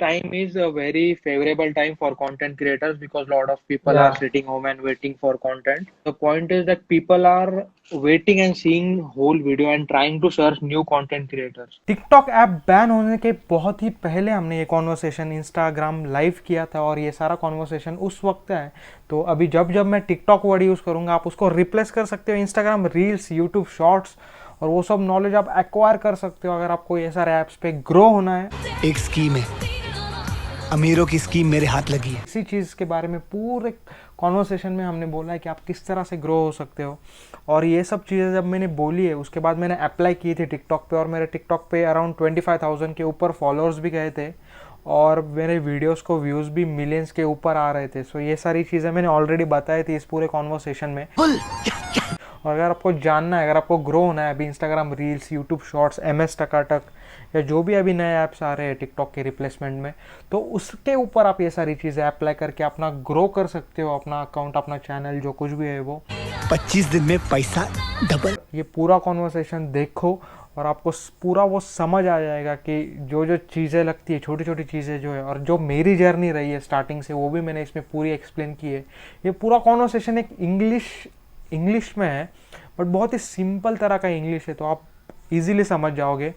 time is a very favorable time for content creators because a lot of people are Yeah. sitting home and waiting for content. The point is that people are waiting and seeing whole video and trying to search new content creators. TikTok app ban होने के बहुत ही पहले हमने ये conversation Instagram live किया था और ये सारा कॉन्वर्सेशन उस वक्त है। तो अभी जब जब मैं टिकटॉक वर्ड यूज़ करूँगा आप उसको रिप्लेस कर सकते हो इंस्टाग्राम रील्स, यूट्यूब शॉर्ट्स, और वो सब नॉलेज आप एक्वायर कर सकते हो अगर आपको ये सारे ऐप्स पे ग्रो होना है। एक स्कीम है, अमीरों की स्कीम मेरे हाथ लगी है। इसी चीज़ के बारे में पूरे कॉन्वर्सेशन में हमने बोला है कि आप किस तरह से ग्रो हो सकते हो, और ये सब चीज़ें जब मैंने बोली है उसके बाद मैंने अप्लाई की थी टिकटॉक पे, और मेरे टिकटॉक पे अराउंड 25,000 के ऊपर फॉलोअर्स भी गए थे और मेरे वीडियोस को व्यूज़ भी मिलियंस के ऊपर आ रहे थे। सो ये सारी चीज़ें मैंने ऑलरेडी बताई थी इस पूरे कॉन्वर्सेशन में। और अगर आपको जानना है, अगर आपको ग्रो होना है, अभी Instagram reels, YouTube shorts, MS टकाटक या जो भी अभी नए ऐप्स आ रहे हैं टिकटॉक के रिप्लेसमेंट में, तो उसके ऊपर आप ये सारी चीज़ें अप्लाई करके अपना ग्रो कर सकते हो, अपना अकाउंट, अपना चैनल, जो कुछ भी है वो। 25 दिन में पैसा डबल। ये पूरा कॉन्वर्सेशन देखो और आपको पूरा वो समझ आ जाएगा कि जो जो चीज़ें लगती है, छोटी छोटी चीज़ें जो है, और जो मेरी जर्नी रही है स्टार्टिंग से, वो भी मैंने इसमें पूरी एक्सप्लेन की है। ये पूरा कॉन्वर्सेशन एक इंग्लिश में है, बट बहुत ही सिंपल तरह का इंग्लिश है, तो आप इजीली समझ जाओगे।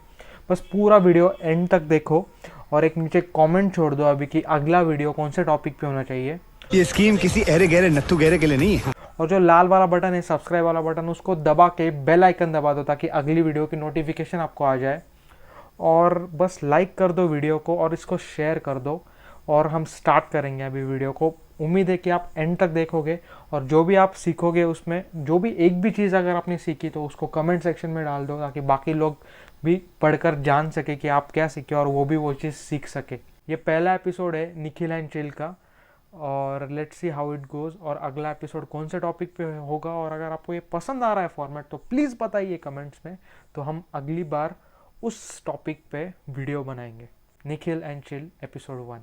बस पूरा वीडियो एंड तक देखो और एक नीचे कमेंट छोड़ दो अभी कि अगला वीडियो कौन से टॉपिक पे होना चाहिए। ये स्कीम किसी अरे गहरे नत्थु गहरे के लिए नहीं है। और जो लाल वाला बटन है, सब्सक्राइब वाला बटन, उसको दबा के बेल आइकन दबा दो ताकि अगली वीडियो की नोटिफिकेशन आपको आ जाए। और बस लाइक कर दो वीडियो को और इसको शेयर कर दो, और हम स्टार्ट करेंगे अभी वीडियो को। उम्मीद है कि आप एंड तक देखोगे और जो भी आप सीखोगे उसमें, जो भी एक भी चीज़ अगर आपने सीखी तो उसको कमेंट सेक्शन में डाल दो ताकि बाकी लोग भी पढ़कर जान सके कि आप क्या सीखे और वो भी वो चीज़ सीख सके। ये पहला एपिसोड है निखिल एंड चिल का, और let's see how it goes, और अगला एपिसोड कौन से टॉपिक पे होगा। और अगर आपको ये पसंद आ रहा है फॉर्मेट तो प्लीज़ बताइए कमेंट्स में, तो हम अगली बार उस टॉपिक पे वीडियो बनाएंगे। Nikhil and chill episode 1।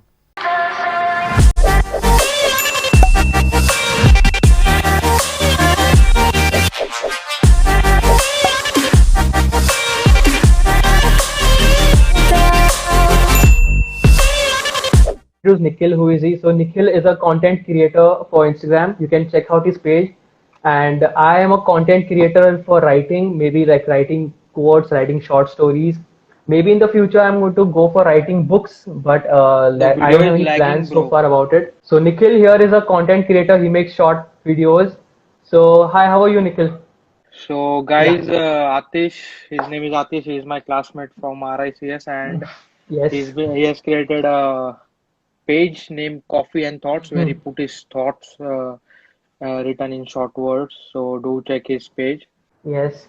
Introduce Nikhil. Who is he? So Nikhil is a content creator for Instagram. You can check out his page. And I am a content creator for writing, maybe like writing quotes, writing short stories. Maybe in the future I'm going to go for writing books, but The I video don't have is any lagging, plans so bro. far about it. So Nikhil here is a content creator. He makes short videos. So hi, how are you, Nikhil? So guys, Atish, his name is Atish. He is my classmate from RICS, and Yes. he has created a page named Coffee and Thoughts where he Hmm. put his thoughts written in short words. So do check his page. Yes.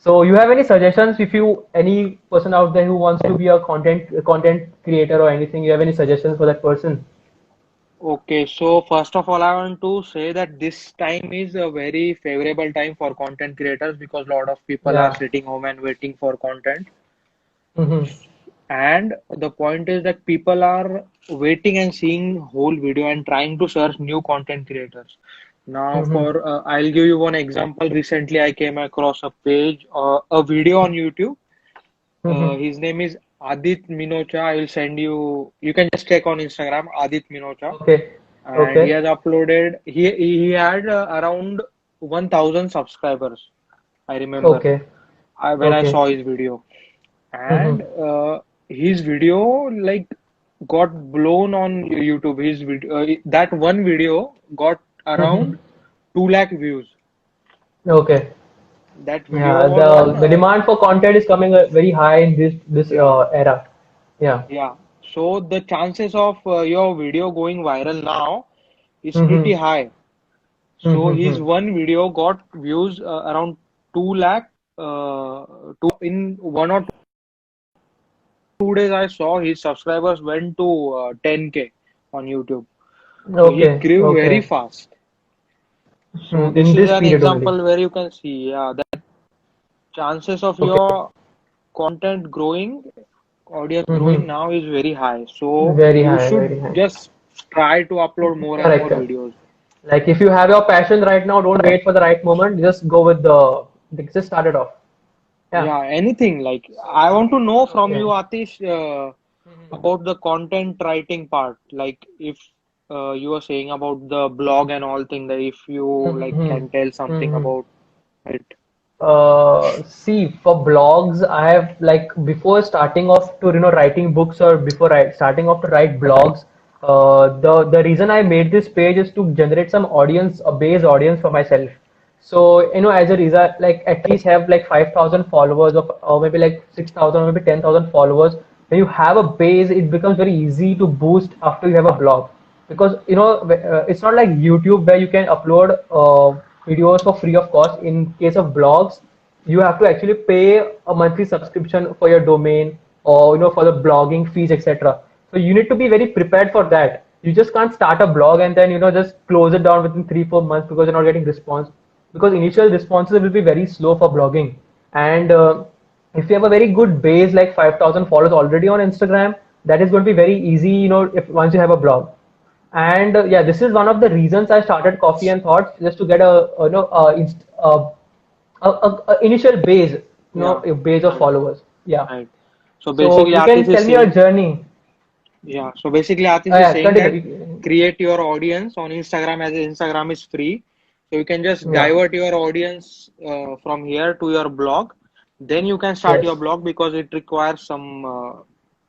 So you have any suggestions if you any person out there who wants to be a content creator or anything, you have any suggestions for that person? Okay, so first of all, I want to say that this time is a very favorable time for content creators because a lot of people are Yeah. sitting home and waiting for content. Mm-hmm. And the point is that people are waiting and seeing whole video and trying to search new content creators. Now, Mm-hmm. I'll give you one example. Recently, I came across a page, a video on YouTube. Mm-hmm. His name is Adit Minocha. I will send you. You can just check on Instagram, Adit Minocha, Okay. and he Okay. has uploaded. He had around 1,000 subscribers. I remember Okay. when I Okay. saw his video, and Mm-hmm. his video like got blown on YouTube. His video, that one video got Mm-hmm. around 2 lakh views. Okay. That video Yeah. was on The demand for content is coming very high in this yeah. era. Yeah. Yeah, so the chances of your video going viral now is pretty Mm-hmm. high. So his Mm-hmm. one video got views around 2 lakh. In 1 or 2 days, I saw his subscribers went to 10K on YouTube. So he Okay. grew very Okay. fast. So this In is this an period only. example where you can see, yeah, that chances of Okay. your content growing, audience growing Mm-hmm. now is very high. So Very you high. should Very high. just try to upload more and more Correct. videos. Like if you have your passion right now, don't wait for the right moment. Just go with just start it off. Yeah. Yeah, anything like I want to know from you, Okay. Atish. about the content writing part, like if you were saying about the blog and all thing, that if you like Mm-hmm. can tell something Mm-hmm. about it. See, for blogs, I have like before starting off to writing books or before starting off to write blogs. The reason I made this page is to generate some audience, a base audience for myself. So as a result, like at least have like 5,000 followers of, or maybe like 6,000, or maybe 10,000 followers. When you have a base, it becomes very easy to boost after you have a blog, because it's not like YouTube where you can upload videos for free of cost. In case of blogs, you have to actually pay a monthly subscription for your domain, or for the blogging fees, etc. So you need to be very prepared for that. You just can't start a blog and then just close it down within 3-4 months because you're not getting response, because initial responses will be very slow for blogging. And if you have a very good base like 5,000 followers already on Instagram, that is going to be very easy, if once you have a blog. And yeah, this is one of the reasons I started Coffee and Thoughts, just to get a initial base, Yeah, a base of right, followers. Yeah. right. So So basically, you Atis can is tell me your saying, journey. yeah. So basically, Atis is Yeah, saying that continue. create your audience on Instagram, as Instagram is free. So you can just Yeah. divert your audience from here to your blog. Then you can start your Yes. blog because it requires some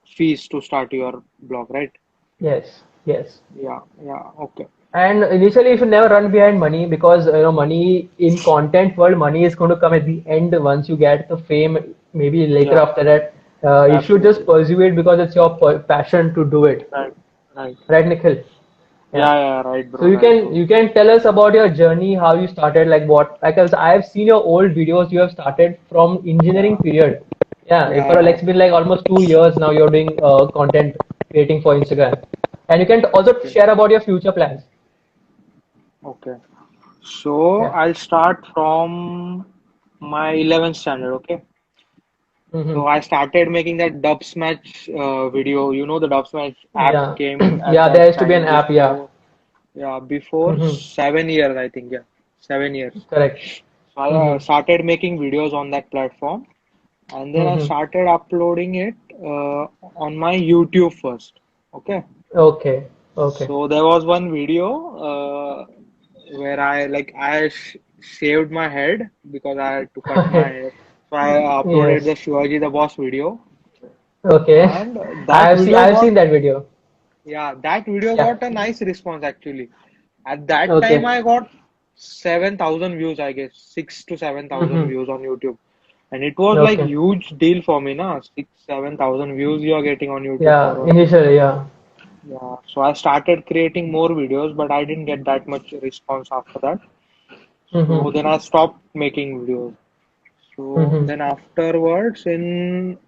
fees to start your blog, right? Yes. Yes. Yeah, yeah, okay. And initially, you should never run behind money, because money in content world, money is going to come at the end once you get the fame. Maybe later Yeah, after that, you should just absolutely. pursue it because it's your passion to do it, Right, right. right, Nikhil? Yeah. Yeah, yeah, right, So bro, you right, can bro. you can tell us about your journey, how you started, like what, like as I have seen your old videos, you have started from engineering Yeah, period. Yeah, yeah, for like yeah. it's been like almost 2 years now you're doing content creating for Instagram, and you can also Okay, share about your future plans. okay. So Yeah. I'll start from my 11th standard, okay? Mm-hmm. So I started making that Dubs match video. You know, the Dubs match app Yeah. came at Yeah, there that used to be an time app. Yeah. before, yeah, before Mm-hmm. 7 years, I think, yeah, 7 years. Correct. So I Mm-hmm. started making videos on that platform, and then I Mm-hmm. started uploading it on my YouTube first. Okay. Okay. Okay. So there was one video where I shaved my head because I had to cut my hair. So I uploaded the Yes. Shivaji the Boss video, Okay. and that video I've got seen that video. yeah, that video Yeah. got a nice response actually. At that time, Okay. I got 7,000 views, I guess, 6 to 7,000 Mm-hmm. views on YouTube, and it was like Okay. huge deal for me, na. 6, 7,000 views you are getting on YouTube for Yeah. one video. Initially, yeah. Yeah, so I started creating more videos, but I didn't get that much response after that. So Mm-hmm. then I stopped making videos. So Mm-hmm. then afterwards, in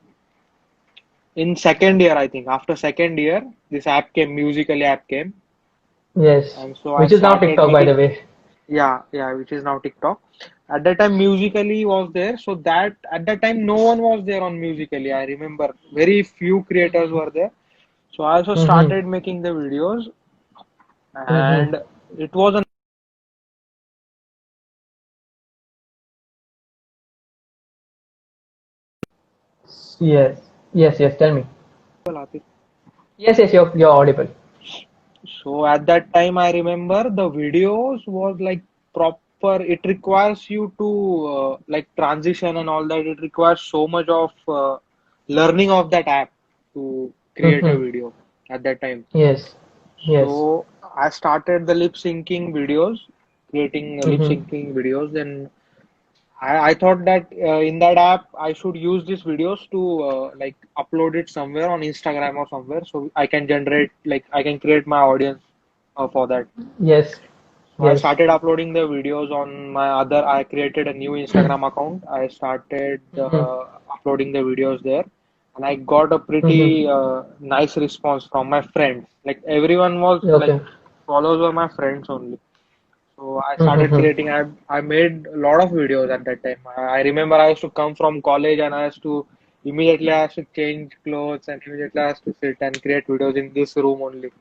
second year, I think after second year, this app came, Musically app came, Yes. and so I Which is now started TikTok, by the making, way. yeah, yeah, which is now TikTok. At that time, Musically was there, so that at that time no one was there on Musically. I remember very few creators were there. So I also Mm-hmm. started making the videos, Mm-hmm. and it was a Yes. Yes. Yes. Tell me. Yes. Yes. You're audible. so at that time, I remember the videos was like proper. It requires you to like transition and all that. It requires so much of learning of that app to create a Mm-hmm. video at that time. Yes. Yes. So I started the lip syncing videos, creating lip Mm-hmm. syncing videos. Then I thought that in that app I should use these videos to like upload it somewhere on Instagram or somewhere so I can generate like I can create my audience for that. Yes. So I Yes. started uploading the videos on my other. I created a new Instagram account. I started Mm-hmm. uploading the videos there, and I got a Mm-hmm. pretty nice response from my friends. Like everyone was like Okay. followers were my friends only. So I started Mm-hmm. creating. I made a lot of videos at that time. I remember I used to come from college and I used to immediately I used to change clothes and immediately I used to sit and create videos in this room only.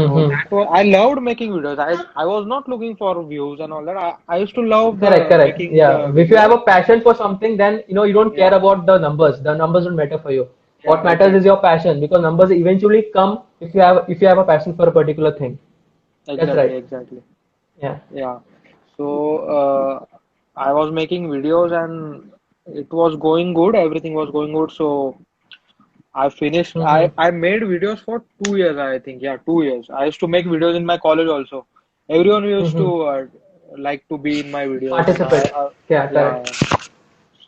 So Mm-hmm. that was I loved making videos. I was not looking for views and all that. I used to love Correct. the Correct. making the Yeah. If you have videos. a passion for something, then you don't care Yeah, about the numbers. The numbers don't matter for you. What Yeah, matters is exactly. your passion, because numbers eventually come if you have a passion for a particular thing. That's Exactly, right. exactly. Yeah. Yeah. So I was making videos and it was going good. Everything was going good. So I finished. Mm-hmm. I made videos for 2 years. I think, yeah, 2 years. I used to make videos in my college also. Everyone used to Mm-hmm. like to be in my videos, and Participate. Yeah, yeah. correct.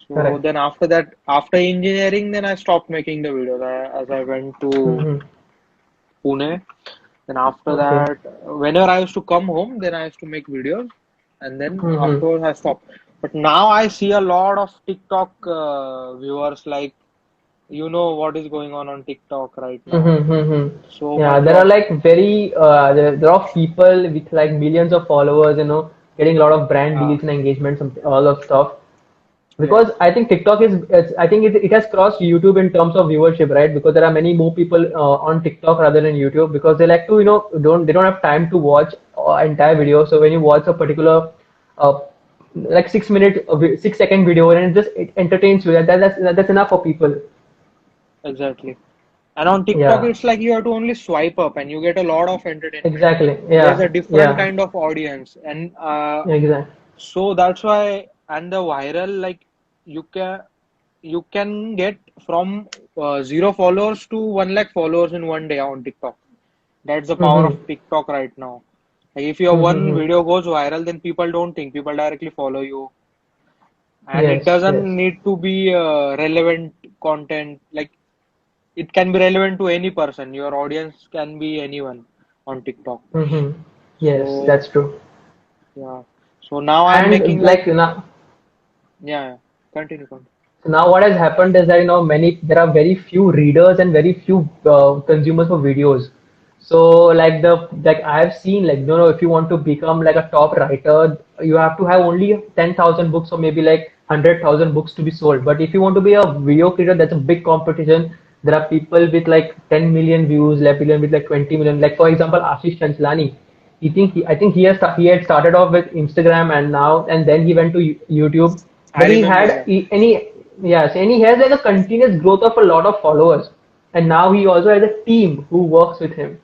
So Correct. then after that, after engineering, then I stopped making the videos as I went to Mm-hmm. Pune. Then after Okay. that, whenever I used to come home, then I used to make videos, and then Mm-hmm. afterwards I stopped. But now I see a lot of TikTok viewers, like what is going on TikTok right now. Mm-hmm. Mm-hmm. So Yeah, much there are of like there are people with like millions of followers, getting a lot of brand yeah, deals and engagement, all of stuff. yes, Because I think TikTok I think it has crossed YouTube in terms of viewership, right? Because there are many more people on TikTok rather than YouTube, because they like to, they don't have time to watch entire video. So when you watch a particular, uh, like 6 minute, 6 second video, and it entertains you, that's enough for people. exactly. And on TikTok, Yeah, it's like you have to only swipe up, and you get a lot of entertainment. exactly. There's a Yeah, different yeah, kind of audience, and exactly. so that's why, and the viral, like you can get from 0 followers to 1 lakh followers in one day on TikTok. That's the power of Mm-hmm. TikTok right now. Like if your one Mm-hmm. video goes viral, then people don't think, people directly follow you, and it Yes, doesn't yes. need to be relevant content. Like it can be relevant to any person. Your audience can be anyone on TikTok. Mm-hmm. Yes, So that's true. yeah. So now I'm making And like like now, yeah. Continue, continue. so now what has happened is that there are very few readers and very few consumers for videos. So like I've seen, like, if you want to become like a top writer, you have to have only 10,000 books or maybe like 100,000 books to be sold. But if you want to be a video creator, that's a big competition. There are people with like 10 million views, like million with like 20 million. Like for example, Ashish Chanchlani. I think he had started off with Instagram, and then he went to YouTube. I But remember that. and he has like a continuous growth of a lot of followers, and now he also has a team who works with him.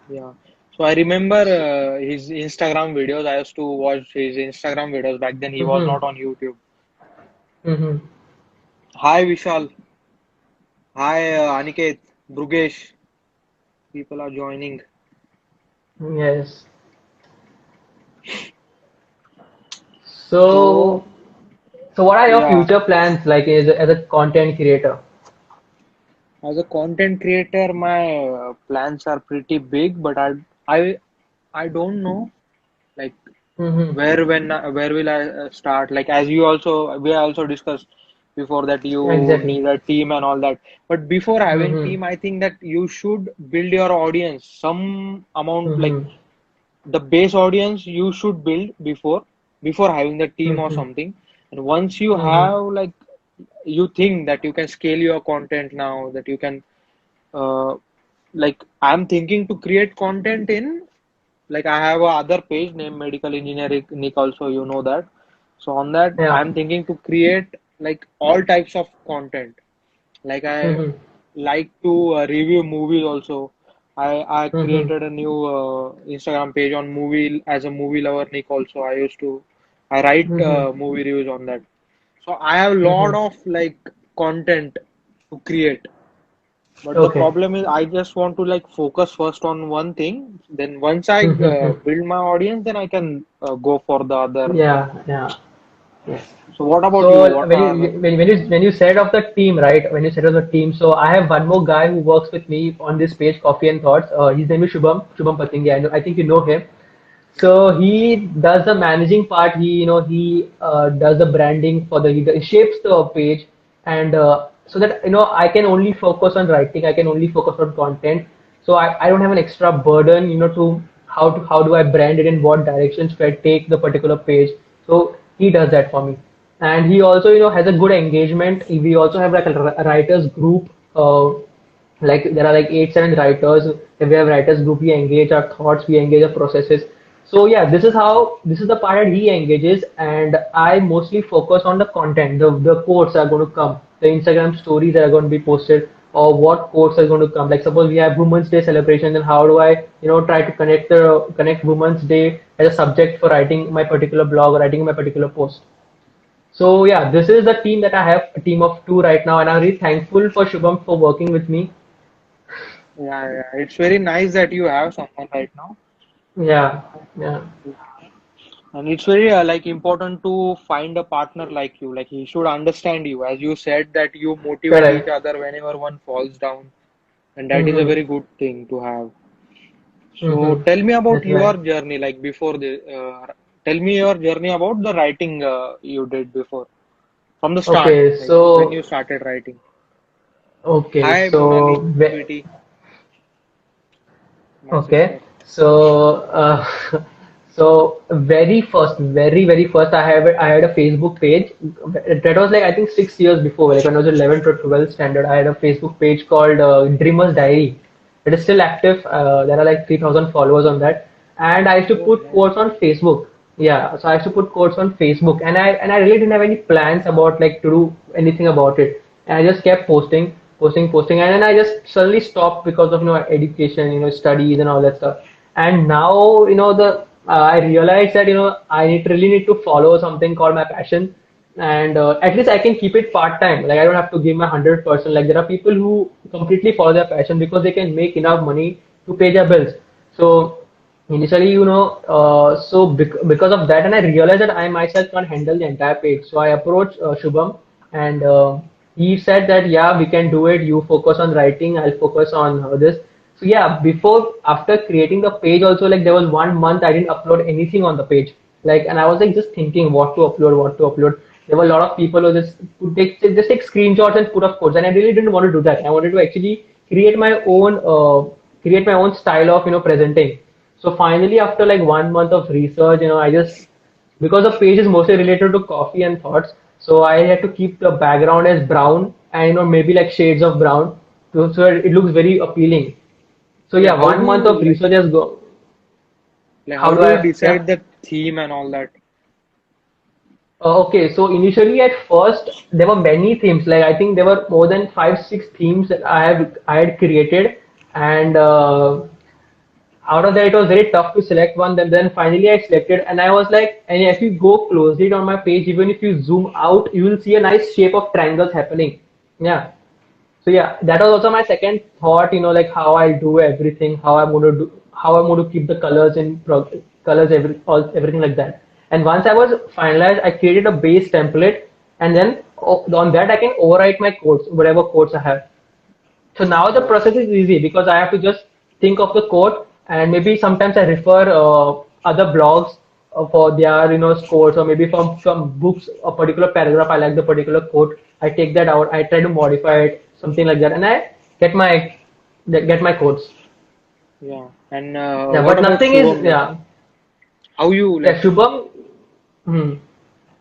Yeah. So I remember his Instagram videos. I used to watch his Instagram videos back then. He was Mm-hmm. not on YouTube. Mm-hmm. Hi Vishal. Hi Aniket. Brugesh. People are joining. Yes. So So, so what are your yeah, future plans, like as a content creator? as a content creator, my plans are pretty big, but I I don't know like Mm-hmm. where will I start? Like as we also discussed before that you Exactly. need a team and all that. But before having Mm-hmm. team, I think that you should build your audience some amount, like Mm-hmm. the base audience you should build before having the team or Mm-hmm. something. And once you Mm-hmm. have like you think that you can scale your content now, that you can uh, like I'm thinking to create content in, like I have a other page named Medical Engineering Nick also, you know that. So on that Yeah. I'm thinking to create like all types of content. Like I Mm-hmm. like to review movies also. I Mm-hmm. created a new Instagram page on movie as a movie lover Nick also. I write Mm-hmm. movie reviews on that. So I have a lot Mm-hmm. of like content to create. But the Okay. problem is I just want to like focus first on one thing. Then once I Mm-hmm. build my audience, then I can go for the other stuff. Yeah. Yeah. Yes. So what about you? So What are when you said of the team, right? When you said of the team, so I have one more guy who works with me on this page, Coffee and Thoughts. His name is Shubham Patingi. I think you know him. So he does the managing part. He does the branding for he shapes the page, and so that I can only focus on writing. I can only focus on content. So I don't have an extra burden, to how do I brand it, in what direction should I take the particular page. So he does that for me, and he also has a good engagement. We also have like a writers group. Like there are like 8 7 writers. If we have writers group, we engage our thoughts, we engage our processes. So yeah, this is the part that he engages, and I mostly focus on the content. The quotes are going to come, the Instagram stories that are going to be posted, or what quotes are going to come. Like suppose we have Women's Day celebration, then how do I try to connect Women's Day as a subject for writing my particular blog or writing my particular post. So yeah, this is the team that I have, a team of two right now, and I'm really thankful for Shubham for working with me. Yeah, yeah. It's very nice that you have someone right now. Yeah, yeah, And it's very like important to find a partner like you. Like he should understand you. As you said that you motivate each correct. other whenever one falls down, and that is a Mm-hmm. very good thing to have. So Mm-hmm. tell me about That's your right. journey. Like before the, tell me your journey about the writing you did before from the start, Okay, like when you so started writing. okay, Hi, so Monali, sweetie, my okay, sister. so so very first, I had a Facebook page. That was like I think 6 years before, like when I was 11th or 12th standard. I had a Facebook page called Dreamer's Diary. It is still active. There are like 3,000 followers on that, and I used to Oh, put nice. quotes on Facebook. Yeah, so I used to put quotes on Facebook, and I really didn't have any plans about like to do anything about it, and I just kept posting, and then I just suddenly stopped because of education, studies and all that stuff. And now the I realized that really need to follow something called my passion, and at least I can keep it part time. Like I don't have to give my 100%. Like there are people who completely follow their passion because they can make enough money to pay their bills. So initially, because of that, and I realized that I myself can't handle the entire page. So I approached Shubham, and he said that yeah, we can do it. You focus on writing, I'll focus on this. So yeah, after creating the page, also like there was 1 month I didn't upload anything on the page. Like, and I was like just thinking what to upload, what to upload. There were a lot of people who just take screenshots and put up codes, and I really didn't want to do that. I wanted to actually create my own style of presenting. So finally, after like 1 month of research, I just because the page is mostly related to coffee and thoughts, so I had to keep the background as brown and maybe like shades of brown, so it looks very appealing. So Yeah, yeah, how 1 month do of like research has gone. how How do do you I? Yeah. decide the theme and all that? Okay, so initially at first there were many themes. Like I think there were more than 5, 6 themes that I had created, and out of that it was very tough to select one. Then finally I selected, and I was like, and if you go closely on my page, even if you zoom out, you will see a nice shape of triangles happening. Yeah. So yeah, that was also my second thought. Like how I do everything, how I'm going to keep the colors colors, everything like that. And once I was finalized, I created a base template, and then on that I can overwrite my codes, whatever codes I have. So now the Okay. process is easy because I have to just think of the code, and maybe sometimes I refer other blogs for their scores, or maybe from books, a particular paragraph I like the particular quote, I take that out, I try to modify it, something like that, and I get my get my codes. Yeah. And Yeah, what but about nothing is Shubham? Like yeah. how you Yeah, like? Shubham. Hmm.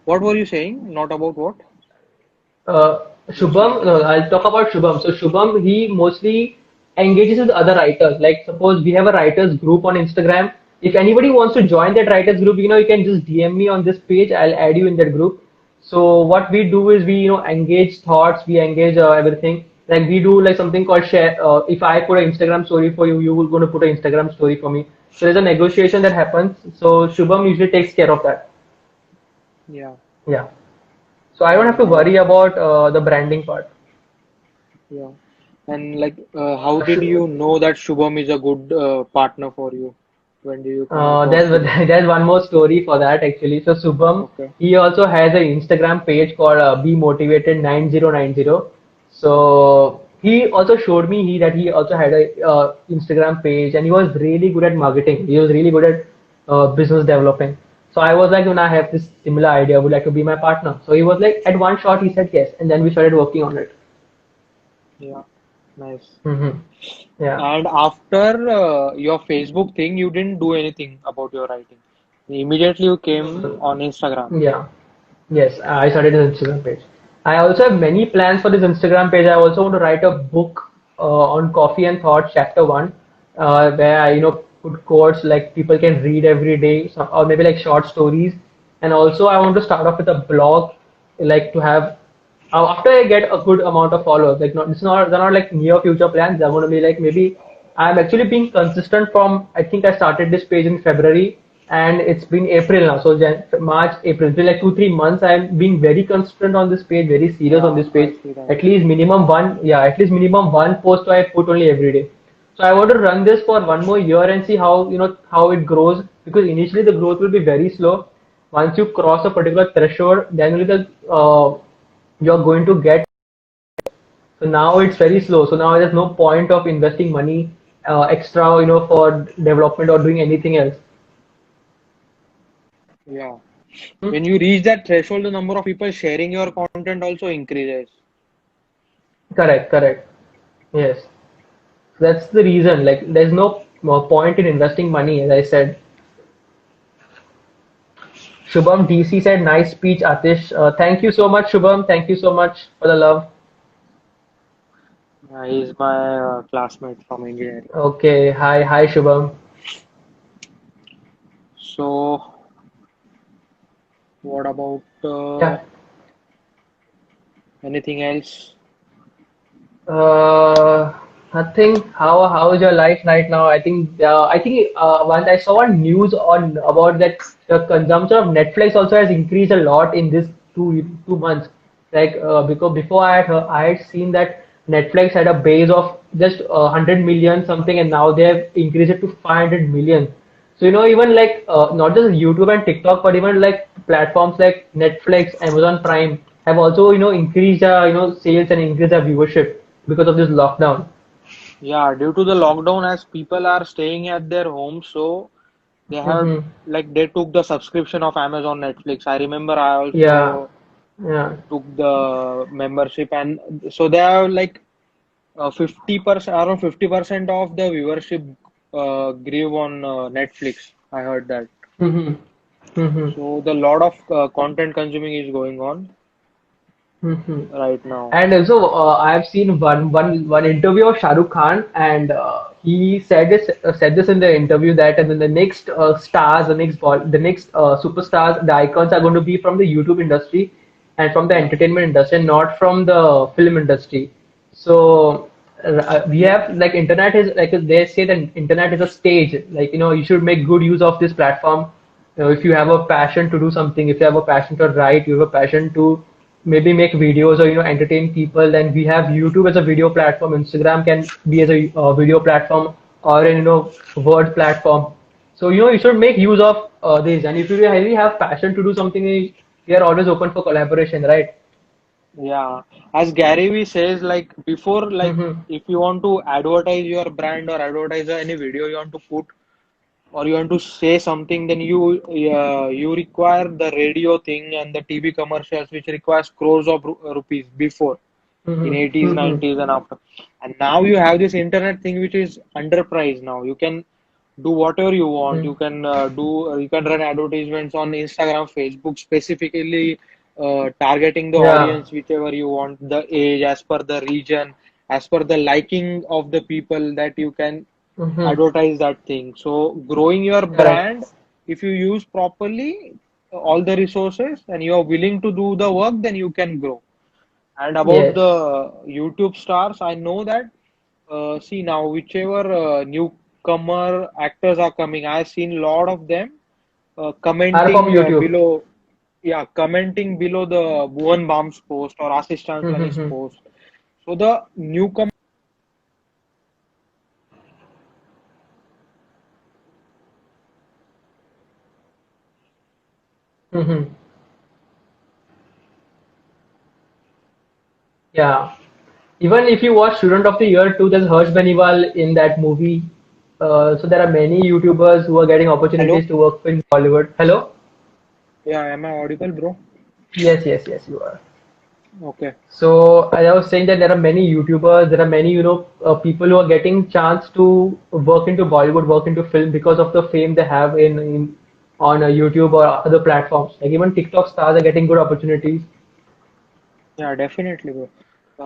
What were you saying? Not about what? Mostly. Shubham, no, I'll talk about Shubham. So Shubham, he mostly engages with other writers. Like suppose we have a writers group on Instagram. If anybody wants to join that writers group, you can just DM me on this page. I'll add you in that group. So what we do is we engage thoughts, we engage everything. Like we do like something called share. If I put an Instagram story for you, you will going to put an Instagram story for me. So there's a negotiation that happens. So Shubham usually takes care of that. Yeah. Yeah. So I don't have And to worry about the branding part. yeah. And like how did Sh- you know that Shubham is a good partner for you? When did you come across There's to that? there's one more story for that actually. So Subham, Okay. he also has an Instagram page called Be Motivated 9090. So he also showed me that he also had a Instagram page, and he was really good at marketing. He was really good at business developing. So I was like, when I have this similar idea, I would like to be my partner. So he was like, at one shot, he said yes, and then we started working on it. Yeah. Nice. Hmm. Yeah, And after your Facebook thing, you didn't do anything about your writing. Immediately you came on Instagram. yeah. Yes, I started an Instagram page. I also have many plans for this Instagram page. I also want to write a book on coffee and thought, chapter one, where I put quotes like people can read every day, or maybe like short stories. And also, I want to start off with a blog, like to have after I get a good amount of followers. Like not, it's not they're not like near future plans. They're going to be like maybe I'm actually being consistent from. I think I started this page in February, and it's been April now. So March, April, so like 2 3 months. I'm being very consistent on this page, very serious on Yeah, this I page. see that. At least minimum one, yeah, at least minimum one post I put only every day. So I want to run this for 1 more year and see how how it grows, because initially the growth will be very slow. Once you cross a particular threshold, then only the you're going to get. So now it's very slow. So now there's no point of investing money extra, for development or doing anything else. Yeah. When you reach that threshold, the number of people sharing your content also increases. Correct, correct. Yes. That's the reason. Like, there's no point in investing money, as I said. Shubham DC said, nice speech, Atish. Thank you so much, Shubham. Thank you so much for the love. He's my classmate from engineering. Okay. Hi, hi, Shubham. So, what about Yeah. anything else? Uh, Nothing. How is your life right now? I think once I saw a news on about that the consumption of Netflix also has increased a lot in this 2 months. Like because before I had seen that Netflix had a base of just 100 million something, and now they have increased it to 500 million. So even like not just YouTube and TikTok, but even like platforms like Netflix, Amazon Prime have also increased sales and increased their viewership because of this lockdown. Yeah, due to the lockdown, as people are staying at their homes, so they have Mm-hmm. like they took the subscription of Amazon Netflix. I remember I Yeah, also yeah. took the membership, and so they have like 50%, around 50% of the viewership grew on Netflix. I heard that. Mm-hmm. Mm-hmm. So the lot of content consuming is going on Mm-hmm. right now. And also, I have seen one interview of Shah Rukh Khan, and he said this in the interview that and then the next stars, the next superstars, the icons are going to be from the YouTube industry and from the Yeah, entertainment industry, not from the film industry. So we yeah, have like internet is like they say that internet is a stage. Like you should make good use of this platform. If you have a passion to do something, if you have a passion to write, you have a passion to maybe make videos or entertain people, then we have YouTube as a video platform. Instagram can be as a video platform, or word platform. So you should make use of this, and if you really have passion to do something, we are always open for collaboration, right? yeah. As Gary Vee says, like before, like Mm-hmm. if you want to advertise your brand or advertise any video you want to put or you want to say something, then you require the radio thing and the TV commercials, which requires crores of rupees before in Mm-hmm. 80s, Mm-hmm. 90s, and after. And now you have this internet thing which is underpriced now. You can do whatever you want. Mm-hmm. You can run advertisements on Instagram, Facebook, specifically targeting the Yeah. audience whichever you want, the age, as per the region, as per the liking of the people that you can Mm-hmm. advertise that thing. So growing your Correct. brand, if you use properly all the resources and you are willing to do the work, then you can grow. And about Yes. the YouTube stars, I know that see now whichever newcomer actors are coming, I've seen a lot of them Are from commenting YouTube. below, yeah, commenting below the Bhuvan Bam's post or Ashish Chanslani's Mm-hmm. post. So the newcomer. Mm-hmm. Yeah. Even if you watch Student of the Year too, there's Harsh Beniwal in that movie. So there are many YouTubers who are getting Hello? opportunities to work in Bollywood. Hello? Yeah, am I audible, bro? Yes, yes, yes, you are. Okay. So as I was saying that there are many YouTubers, there are many people who are getting chance to work into Bollywood, work into film because of the fame they have in on YouTube or other platforms. Like even TikTok stars are getting good opportunities. Yeah, definitely, bro.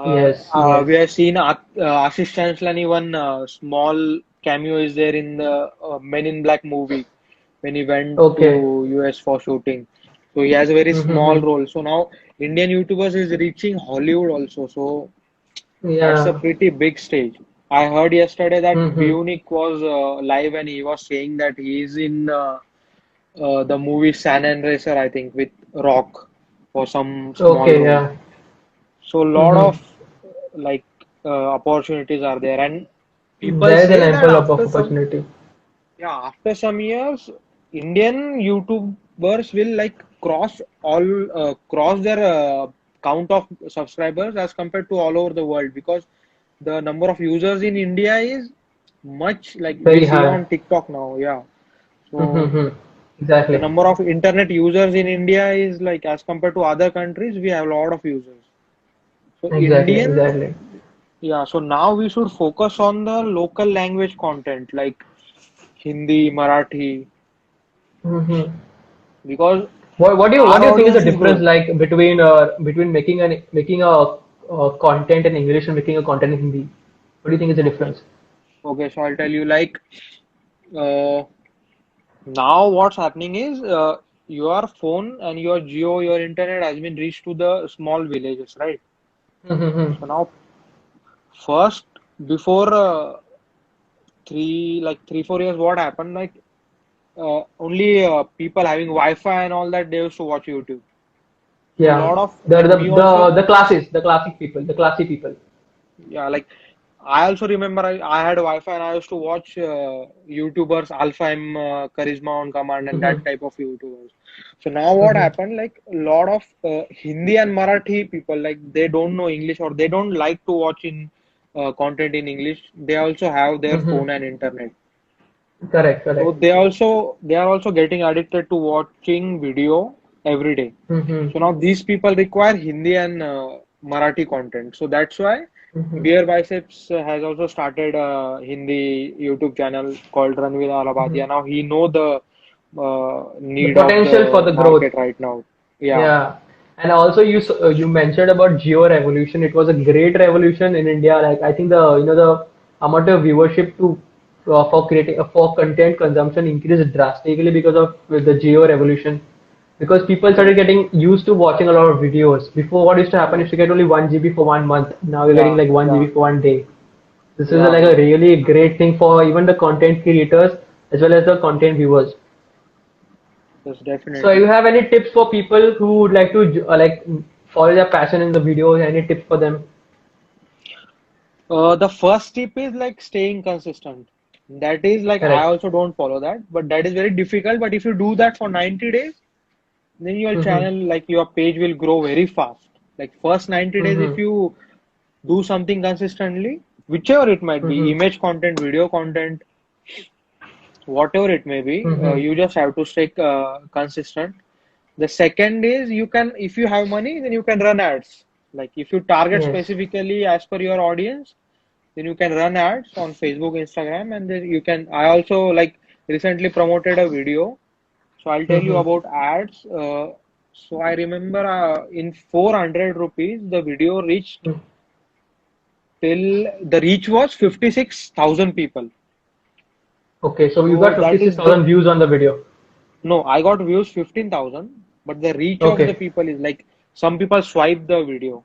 Yes, yes. We have seen Ashish Chanslani one small cameo is there in the Men in Black movie when he went Okay. to US for shooting. So he has a very small Mm-hmm. role. So now Indian YouTubers is reaching Hollywood also. So that's a Yeah. pretty big stage. I heard yesterday that Mm-hmm. Bionic was live and he was saying that he is in the movie San Andreaser, I think, with Rock for some small Okay. role. Yeah. So a lot Mm-hmm. of like opportunities are there, and people There is an say that ample of opportunity. after some years, Indian YouTubers will like cross their count of subscribers as compared to all over the world because the number of users in India is much like we Very see high. on TikTok now. Yeah, so Mm-hmm. the Exactly. number of internet users in India is like as compared to other countries, we have a lot of users. So Exactly. Indian, Exactly. yeah. So now we should focus on the local language content like Hindi, Marathi, Mm-hmm. because What our do you think is the audience is difference good. like between making a content in English and making a content in Hindi? What do you think is the Okay, difference? okay. So I'll tell you like uh, now what's happening is your phone and your Geo, your internet has been reached to the small villages, right? Mm-hmm. So now first before 3 4 years, what happened? Like only people having Wi-Fi and all that they used to watch YouTube. So a Yeah, lot of the and the me the also. the classes, the classic people, the classy people. Yeah, like I also remember I had Wi-Fi and I used to watch YouTubers, Alpha M, Charisma on Command, and that Mm-hmm. type of YouTubers. So now what Mm-hmm. happened? Like a lot of Hindi and Marathi people, like they don't know English or they don't like to watch in content in English. They also have their Mm-hmm. phone and internet. Correct, So correct. they are also getting addicted to watching video every day. Mm-hmm. So now these people require Hindi and Marathi content. So that's why Mm-hmm. Beer Biceps has also started a Hindi YouTube channel called Ranveer Mm-hmm. Alabadia. Now he know the The need of potential for the the growth. market right now. Yeah, Yeah, and also you mentioned about Geo revolution. It was a great revolution in India. Like I think the amount of viewership for creating for content consumption increased drastically because of the Geo revolution. Because people started right. getting used to watching a lot of videos. Before, what used to happen Yeah, is to get only 1 GB for 1 month. Now you're getting yeah, like 1 GB yeah, for 1 day. This is yeah, like a yeah. really great thing for even the content creators as well as the content viewers. Yes, So, you definitely. have any tips for people who would like to follow their passion in the video? Any tips for them? The first tip is like staying consistent. That is like I Correct. also don't follow that, but that is very difficult. But if you do that for 90 days, then your Mm-hmm. channel, like your page will grow very fast. Like first 90 days, if Mm-hmm. you do something consistently, whichever it might be, Mm-hmm. image content, video content, whatever it may be, Mm-hmm. you just have to stay consistent. The second is you can, if you have money, then you can run ads. Like if you target Yes. specifically as per your audience, then you can run ads on Facebook, Instagram, and then you can. I also like recently promoted a video, so I'll tell you Mm-hmm. about ads. So I remember in 400 rupees, the video reached till the reach was 56,000 people. Okay, so you So got that is the 56,000 views on the video. no, I got views 15,000, but the reach of the Okay. people is like some people swipe the video,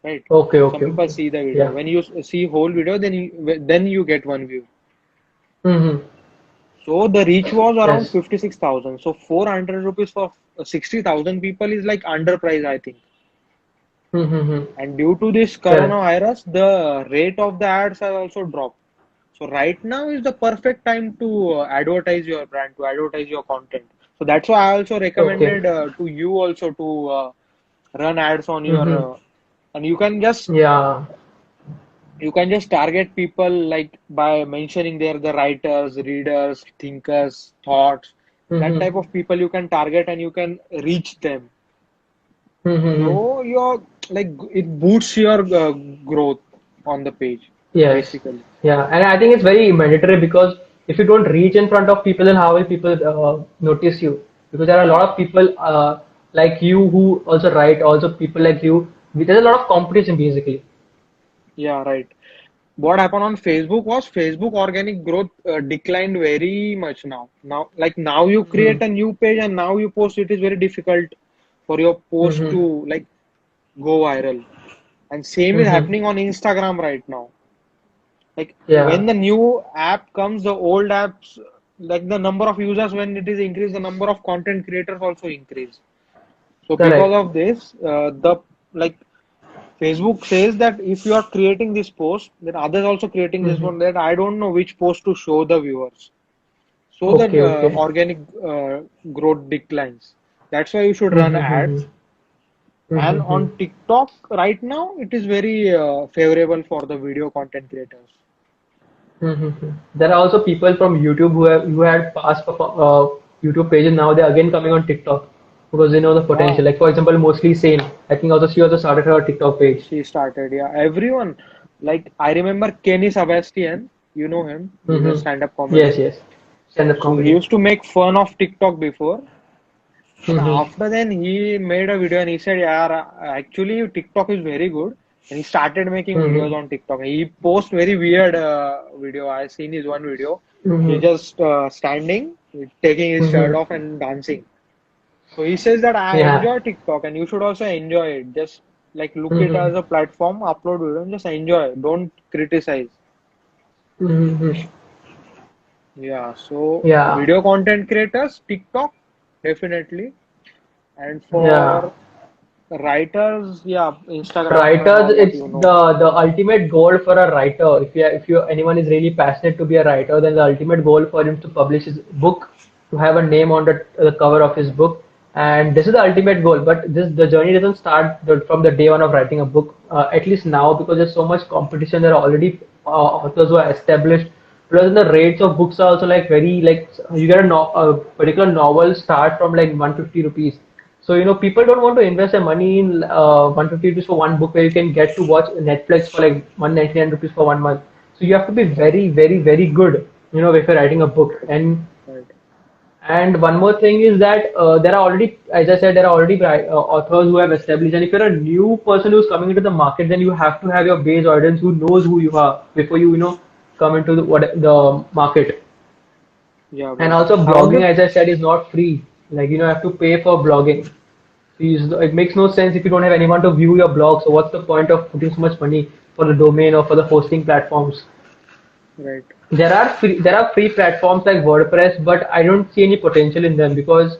right? Okay. Some Okay. people Okay. see the video. Yeah. When you see whole video, then you get one view. Mm-hmm. So the reach was around Yes. 56,000. So 400 rupees for 60,000 people is like underpriced, I think. Mm-hmm. And due to this Correct. coronavirus, the rate of the ads has also dropped. So right now is the perfect time to advertise your brand, to advertise your content. So that's why I also Okay. recommended to you also to run ads on your, Mm-hmm. and Yeah. you can just target people like by mentioning there the writers, readers, thinkers, thoughts, that Mm-hmm. type of people you can target and you can reach them. Mm-hmm. So your like it boosts your growth on the page, Yes. basically. Yeah, and I think it's very mandatory because if you don't reach in front of people, then how will people notice you? Because there are a lot Yeah, of people like you who also write, also people like you. There's a lot of competition basically. yeah, right. what happened on Facebook was Facebook organic growth declined very much now. Now you create a new page and now you post, it is very difficult for your post Mm-hmm. to like go viral. And same is Mm-hmm. happening on Instagram right now. Like Yeah, when the new app comes, the old apps, like the number of users when it is increased, the number of content creators also increase. So because correct. of this, the like Facebook says that if you are creating this post, then others also creating this Mm-hmm. one, that I don't know which post to show the viewers. So the Okay, okay. organic growth declines. That's why you should run Mm-hmm. ads. And Mm-hmm. on TikTok right now, it is very favorable for the video content creators. Mm-hmm. There are also people from YouTube who had past YouTube pages. Now they're again coming on TikTok because they know the Yeah, potential. Like for example, mostly Sane. I think also she also started her TikTok page. she started. Yeah, everyone. Like I remember Kenny Sebastian. You know him. He's a Mm-hmm. stand-up Yes, comedian. yes. Stand-up So he comedy. used to make fun of TikTok before. And Mm-hmm. after then, he made a video and he said, "Yeah, actually TikTok is very good." And he started making videos Mm-hmm. on TikTok. He posts very weird video. I seen his one video. He Mm-hmm. just standing, taking his shirt Mm-hmm. off and dancing. So he says that I Yeah. enjoy TikTok and you should also enjoy it. Just like look it Mm-hmm. as a platform, upload video and just enjoy. Don't criticize. Mm-hmm. Yeah. So Yeah. video content creators, TikTok, definitely. And Yeah. for writers, yeah, Instagram and Writers, all what it's you know. the ultimate goal for a writer. If you anyone is really passionate to be a writer, then the ultimate goal for him to publish his book, to have a name on the cover of his book, and this is the ultimate goal. But the journey doesn't start from the day one of writing a book. At least now, because there's so much competition, there are already authors who are established. Plus, the rates of books are also like very like you get a particular novel start from like 150 rupees. So, people don't want to invest their money in 150 rupees for one book where you can get to watch Netflix for like 199 rupees for 1 month. So you have to be very, very, very good, if you're writing a book. Right. And one more thing is that there are already, as I said, there are already authors who have established. And if you're a new person who's coming into the market, then you have to have your base audience who knows who you are before come into the market. Yeah, And bro. also I blogging, wanted as I said, is not free. Like, you have to pay for blogging. It makes no sense if you don't have anyone to view your blog. So what's the point of putting so much money for the domain or for the hosting platforms? right. There are free platforms like WordPress, but I don't see any potential in them because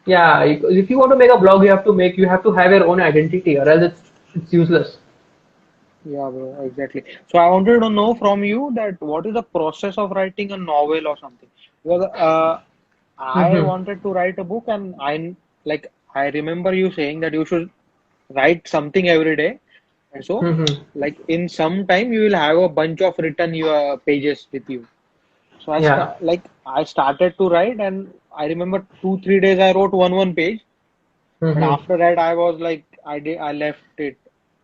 yeah, if you want to make a blog, you have to have your own identity, or else it's useless. Yeah, bro, exactly. So I wanted to know from you that what is the process of writing a novel or something? Because I Mm-hmm. wanted to write a book and I remember you saying that you should write something every day. And so Mm-hmm. like in some time you will have a bunch of written your pages with you. So Yeah. I started to write and I remember 2 3 days I wrote one page. But Mm-hmm. after that, I was like, I left it.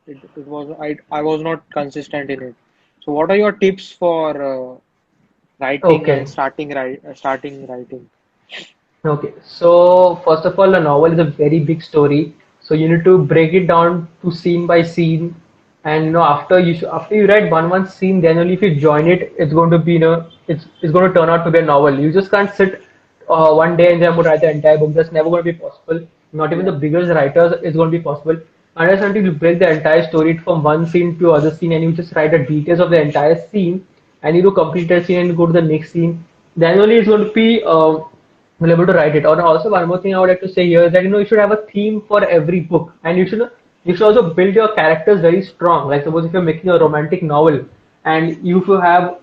It was I was not consistent in it. So, what are your tips for writing and Okay. starting writing? Okay, so first of all, a novel is a very big story. So you need to break it down to scene by scene, and after you write one scene, then only if you join it, it's going to be it's going to turn out to be a novel. You just can't sit one day and then I'm going to write the entire book. That's never going to be possible. Not even the Yeah, biggest writers is going to be possible. Unless until you break the entire story from one scene to other scene, and you just write the details of the entire scene, and you do complete that scene and you go to the next scene, then only it's going to be. Will able to write it. Or also one more thing I would like to say here is that you should have a theme for every book, and you should also build your characters very strong. Like suppose if you're making a romantic novel, and you should have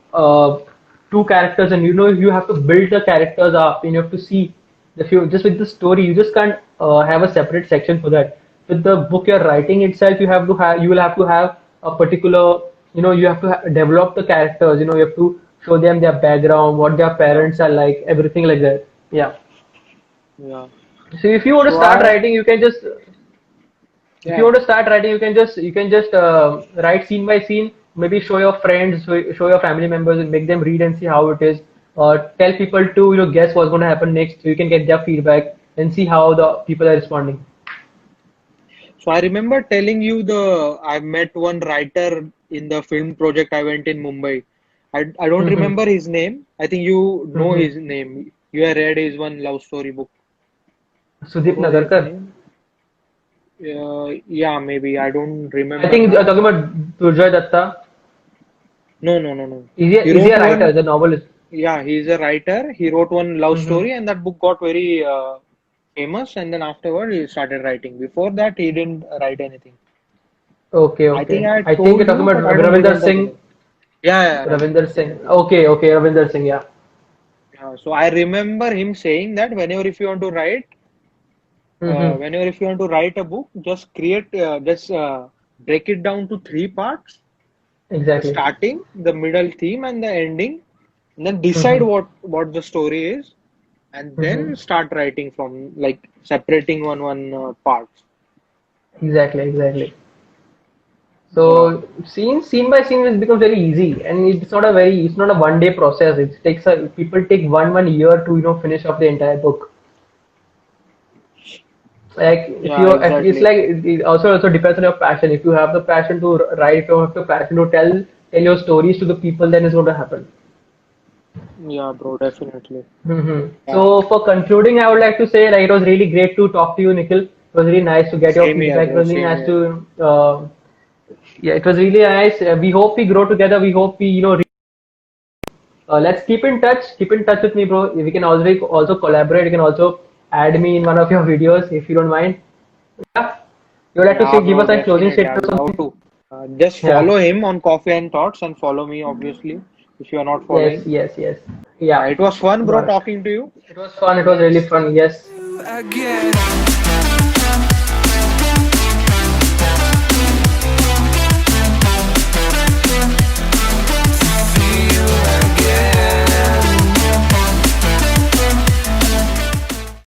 two characters, and you have to build the characters up, and you have to see if you just with the story, you just can't have a separate section for that. With the book you're writing itself, you will have to have a particular you have to develop the characters. You have to show them their background, what their yeah, parents are like, everything like that. Yeah. yeah. So if you want to So start writing, if you yeah. want to start writing, you can just write scene by scene. Maybe show your friends, show your family members, and make them read and see how it is. Or tell people to guess what's going to happen next. So you can get their feedback and see how the people are responding. So I remember telling you I met one writer in the film project I went in Mumbai. I don't Mm-hmm. remember his name. I think you know Mm-hmm. his name. You have read his one love story book. Sudeep What was his Nagarkar. name? Yeah, maybe. I don't I remember think you're now. talking about Durjoy Datta. No, no, no, no. He Is he wrote a writer? Is one. a novelist? Yeah, he's a writer. He wrote one love Mm-hmm. story, and that book got very famous. And then afterward, he started writing. Before that, he didn't write anything. Okay, I think okay. I I think told you're talking you, about but I don't Ravinder remember the Singh. name. Yeah, yeah, Ravinder Ravinder Singh. Singh. Okay, okay. Ravinder Singh. Yeah. Yeah, so I remember him saying that whenever if you want to write, Mm-hmm. whenever if you want to write a book, just just break it down to three parts: the Exactly. starting, the middle theme, and the ending, and then decide Mm-hmm. what the story is, and Mm-hmm. then start writing from like separating one parts. Exactly, exactly. Yeah, So scene by scene it becomes very easy, and it's not a 1 day process. It takes people take one year to finish up the entire book. Like yeah, if it's exactly. like it also depends on your passion. If you have the passion to write, if you have the passion to tell your stories to the people, then it's going to happen. Yeah, bro, definitely. So Yeah, for concluding, I would like to say like it was really great to talk to you, Nikhil. It was really nice to get your same here, feedback. It bro. was really Same nice here. to yeah, it was really nice. We hope we grow together. We hope we let's keep in touch. Keep in touch with me, bro. We can also collaborate. You can also add me in one of your videos if you don't mind. Yeah, you would like to Yeah, give bro, us a closing definitely. statement I'd or love something? to. Just Yeah. follow him on Coffee and Thoughts and follow me, obviously, if you are not Yes. following. Yes. Yes. Yeah, Yeah. it was fun, bro, Got it. talking to you. It was fun. It was really fun. Yes. again.